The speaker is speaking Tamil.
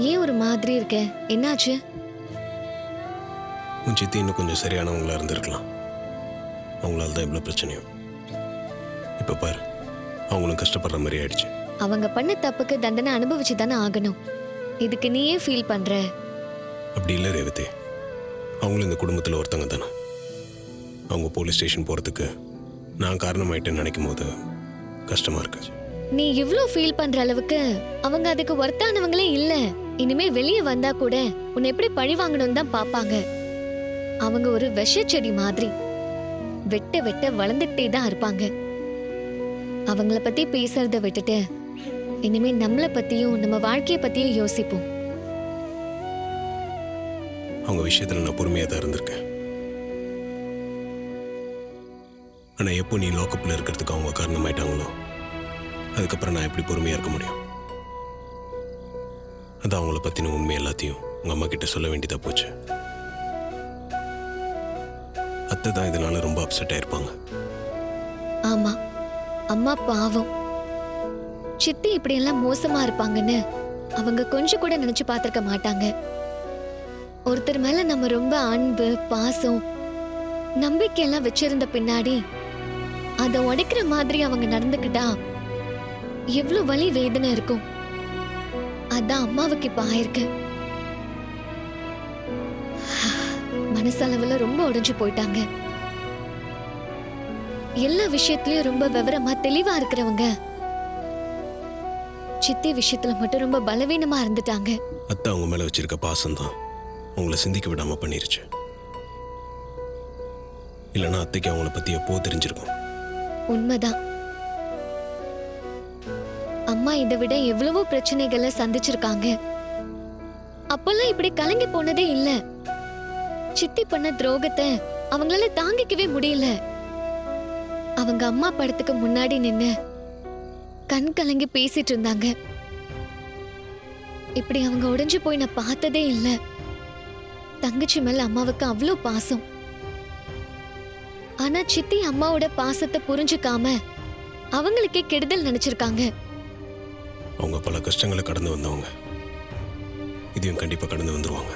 ஏன் ஒரு மாதிரி இருக்க? என்னாச்சு? உன் சித்தி இன்னும் கொஞ்சம் சரியானவங்களா இருந்திருக்கலாம். அவங்களால தான் இவ்வளோ பிரச்சனையும். இப்போ பாரு, அவங்களும் கஷ்டப்படுற மாதிரி ஆயிடுச்சு. அவங்க பண்ண தப்புக்கு தண்டனை அனுபவிச்சு தானே ஆகணும். இதுக்கு நீயே ஃபீல் பண்ற? அப்படி இல்லை ரேவதி, அவங்களும் இந்த குடும்பத்தில் ஒருத்தங்க தானே. அவங்க போலீஸ் ஸ்டேஷன் போகிறதுக்கு நான் காரணமாயிட்டேன்னு நினைக்கும் போது கஷ்டமாக இருக்கு. நீ இவ்ளோ ஃபீல் பண்ற அளவுக்கு அவங்க அதுக்கு ஒர்த்தானவங்களே இல்ல. இனிமே வெளியே வந்தா கூட உன்னை எப்படி பழி வாங்கணும்னு தான் பாப்பாங்க. அவங்க ஒரு விஷச்செடி மாதிரி வெட்ட வெட்ட வளர்ந்துட்டே தான் இருப்பாங்க. அவங்கள பத்தி பேசுறத விட்டுட்டு இனிமே நம்மள பத்தியும் நம்ம வாழ்க்கைய பத்தியும் யோசிப்போம். அவங்க விஷயத்தில் நான் பொறுமையாக தான் இருந்திருக்கேன். ஆனால் எப்போ நீ லாக்கப்பில் இருக்கிறதுக்கு அவங்க காரணமாயிட்டாங்களோ அதுக்கப்புறம் நான் எப்படி பொறுமையாக இருக்க முடியும்? அது அவங்கள பற்றின உண்மை எல்லாத்தையும் உங்கள் அம்மா கிட்ட சொல்ல வேண்டியதாக போச்சு. அத்தை தான் இதனால ரொம்ப அப்செட் ஆயிருப்பாங்க. ஆமா, அம்மா பாவம். சித்தி இப்படி எல்லாம் மோசமா இருப்பாங்கன்னு அவங்க கொஞ்சம் கூட நினைச்சு பார்த்திருக்க மாட்டாங்க. ஒருத்தர் மேல நம்ம ரொம்ப அன்பு, பாசம், நம்பிக்கை எல்லாம் வச்சிருந்த பின்னாடி அதை உடைக்கிற மாதிரி அவங்க நடந்துக்கிட்டா எவ்வளவு வலி வேதனை இருக்கும். அதான் அம்மாவுக்கு இப்ப ஆயிருக்கு. மனசளவுல ரொம்ப உடைஞ்சு போயிட்டாங்க. எல்லா விஷயத்திலயும் ரொம்ப விவரமா தெளிவா இருக்கிறவங்க சித்தி விஷயத்துல மட்டும் ரொம்ப பலவீனமா இருந்துட்டாங்க. அத்தை அவங்க மேல வச்சிருக்க பாசம் தான் உங்களை சிந்திக்க விடாம பண்ணிருச்சு. இல்லைன்னா அத்தைக்கு அவங்கள பத்தி எப்போ தெரிஞ்சிருக்கும். உண்மைதான். அம்மா இதை விட எவ்வளவோ பிரச்சனைகளை சந்திச்சிருக்காங்க. அப்பெல்லாம் இப்படி கலங்கி போனதே இல்ல. சித்தி பண்ண துரோகத்தை அவங்களால தாங்கிக்கவே முடியல. அவங்க அம்மா படத்துக்கு முன்னாடி நின்னு கண் கலங்கி பேசிட்டு இருந்தாங்க. இப்படி அவங்க உடைஞ்சு போய் நான் பார்த்ததே இல்ல. தங்கச்சி மேல அம்மாவுக்கு அவ்வளோ பாசம். ஆனா சித்தி அம்மாவோட பாசத்தை புரிஞ்சுக்காம அவங்களுக்கே கெடுதல் நினைச்சிருக்காங்க. அவங்க பல கஷ்டங்களை கடந்து வந்தவங்க. இதையும் கண்டிப்பா கடந்து வந்துருவாங்க.